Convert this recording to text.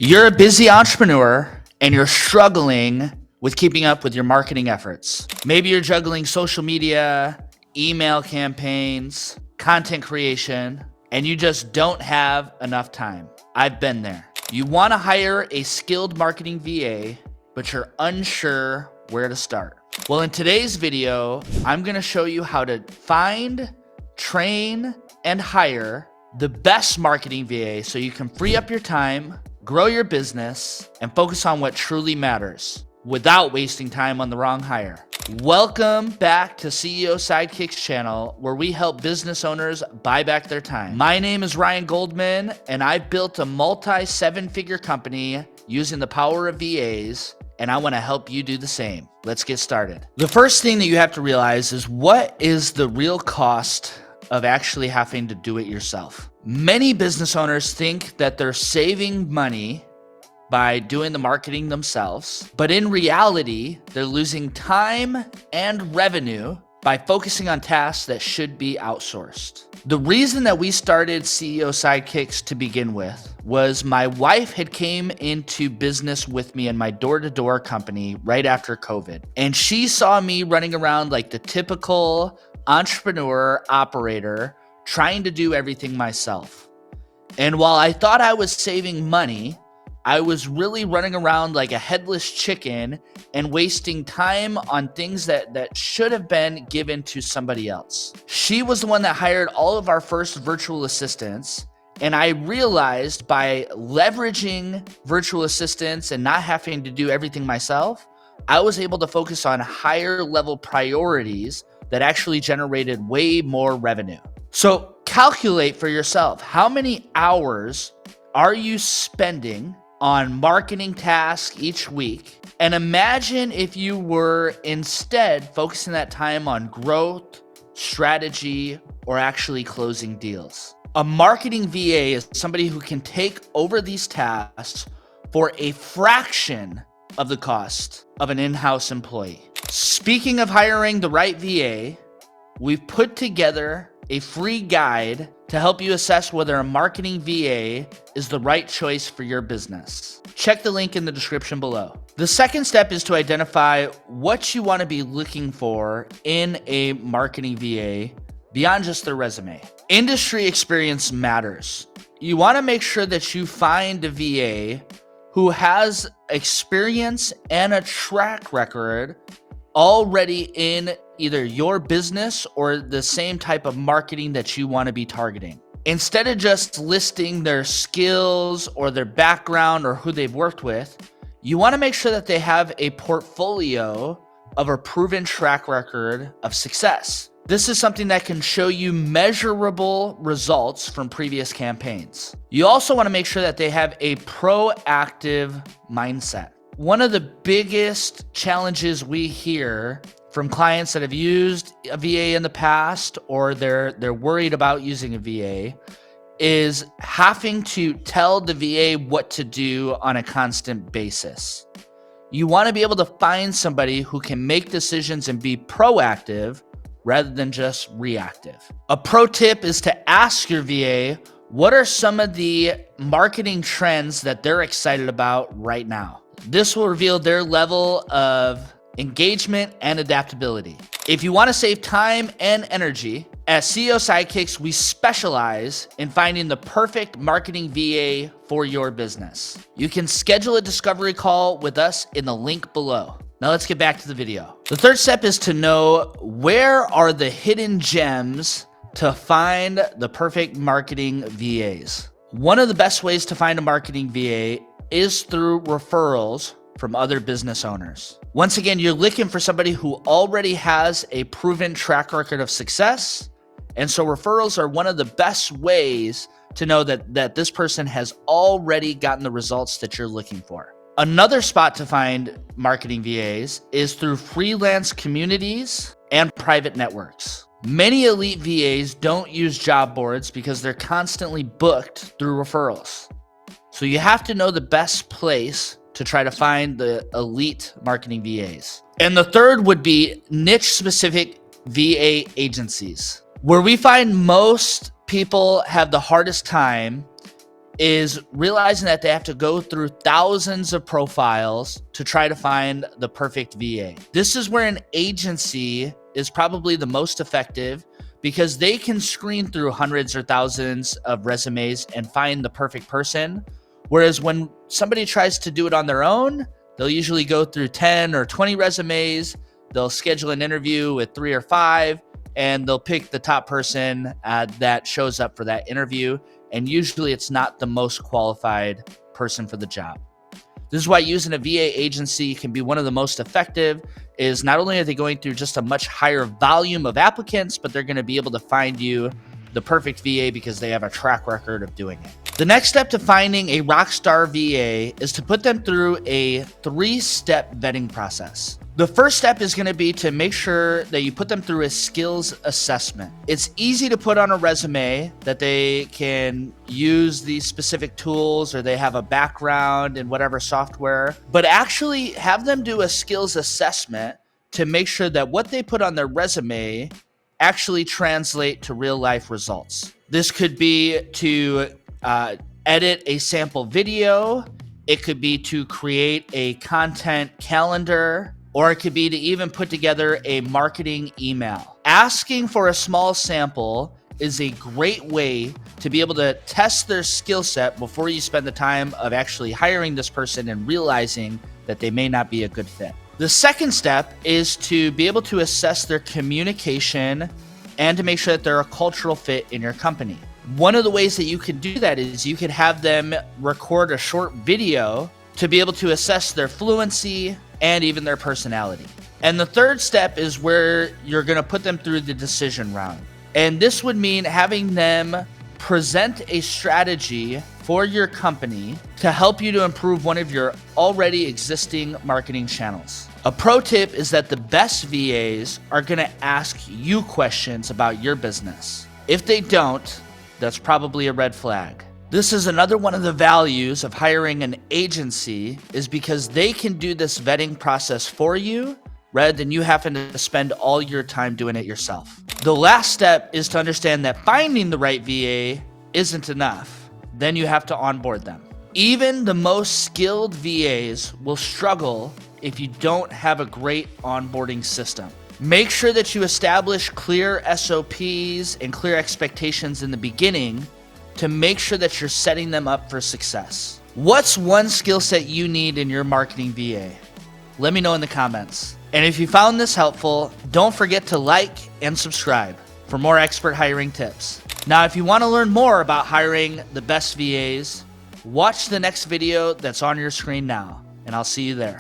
You're a busy entrepreneur and you're struggling with keeping up with your marketing efforts. Maybe you're juggling social media, email campaigns, content creation, and you just don't have enough time. I've been there. You want to hire a skilled marketing VA, but you're unsure where to start. Well, in today's video, I'm going to show you how to find, train, and hire the best marketing VA so you can free up your time, grow your business, and focus on what truly matters without wasting time on the wrong hire. Welcome back to CEO Sidekicks channel, where we help business owners buy back their time. My name is Ryan Goldman, and I built a multi-seven-figure company using the power of VAs, and I want to help you do the same. Let's get started. The first thing that you have to realize is, what is the real cost of actually having to do it yourself? Many business owners think that they're saving money by doing the marketing themselves, but in reality, they're losing time and revenue by focusing on tasks that should be outsourced. The reason that we started CEO Sidekicks to begin with was my wife had came into business with me in my door-to-door company right after COVID, and she saw me running around like the typical entrepreneur operator trying to do everything myself. And while I thought I was saving money, I was really running around like a headless chicken and wasting time on things that should have been given to somebody else. She was the one that hired all of our first virtual assistants, and I realized by leveraging virtual assistants and not having to do everything myself, I was able to focus on higher level priorities that actually generated way more revenue. So calculate for yourself, how many hours are you spending on marketing tasks each week? And imagine if you were instead focusing that time on growth, strategy, or actually closing deals. A marketing VA is somebody who can take over these tasks for a fraction of the cost of an in-house employee. Speaking of hiring the right VA, we've put together a free guide to help you assess whether a marketing VA is the right choice for your business. Check the link in the description below. The second step is to identify what you want to be looking for in a marketing VA beyond just their resume. Industry experience matters. You want to make sure that you find a VA who has experience and a track record already in either your business or the same type of marketing that you want to be targeting. Instead of just listing their skills or their background or who they've worked with, you want to make sure that they have a portfolio of a proven track record of success. This is something that can show you measurable results from previous campaigns. You also want to make sure that they have a proactive mindset. One of the biggest challenges we hear from clients that have used a VA in the past, or they're worried about using a VA, is having to tell the VA what to do on a constant basis. You want to be able to find somebody who can make decisions and be proactive rather than just reactive. A pro tip is to ask your VA, what are some of the marketing trends that they're excited about right now? This will reveal their level of engagement and adaptability. If you want to save time and energy, at CEO Sidekicks, we specialize in finding the perfect marketing VA for your business. You can schedule a discovery call with us in the link below. Now let's get back to the video. The third step is to know, where are the hidden gems to find the perfect marketing VAs. One of the best ways to find a marketing VA is through referrals from other business owners. Once again, you're looking for somebody who already has a proven track record of success. And so referrals are one of the best ways to know that this person has already gotten the results that you're looking for. Another spot to find marketing VAs is through freelance communities and private networks. Many elite VAs don't use job boards because they're constantly booked through referrals. So you have to know the best place to try to find the elite marketing VAs. And the third would be niche-specific VA agencies. Where we find most people have the hardest time is realizing that they have to go through thousands of profiles to try to find the perfect VA. This is where an agency is probably the most effective because they can screen through hundreds or thousands of resumes and find the perfect person. Whereas when somebody tries to do it on their own, they'll usually go through 10 or 20 resumes. They'll schedule an interview with 3 or 5, and they'll pick the top person that shows up for that interview. And usually it's not the most qualified person for the job. This is why using a VA agency can be one of the most effective. Is not only are they going through just a much higher volume of applicants, but they're going to be able to find you the perfect VA because they have a track record of doing it. The next step to finding a rockstar VA is to put them through a 3-step vetting process. The first step is going to be to make sure that you put them through a skills assessment. It's easy to put on a resume that they can use these specific tools or they have a background in whatever software, but actually have them do a skills assessment to make sure that what they put on their resume actually translate to real life results. This could be to edit a sample video. It could be to create a content calendar, or it could be to even put together a marketing email. Asking for a small sample is a great way to be able to test their skill set before you spend the time of actually hiring this person and realizing that they may not be a good fit. The second step is to be able to assess their communication and to make sure that they're a cultural fit in your company. One of the ways that you can do that is you could have them record a short video to be able to assess their fluency and even their personality. And the third step is where you're going to put them through the decision round. And this would mean having them present a strategy for your company to help you to improve one of your already existing marketing channels. A pro tip is that the best VAs are going to ask you questions about your business. If they don't, that's probably a red flag. This is another one of the values of hiring an agency, is because they can do this vetting process for you rather than you having to spend all your time doing it yourself. The last step is to understand that finding the right VA isn't enough. Then you have to onboard them. Even the most skilled VAs will struggle if you don't have a great onboarding system. Make sure that you establish clear SOPs and clear expectations in the beginning to make sure that you're setting them up for success. What's one skill set you need in your marketing VA? Let me know in the comments. And if you found this helpful, don't forget to like and subscribe for more expert hiring tips. Now, if you want to learn more about hiring the best VAs, watch the next video that's on your screen now, and I'll see you there.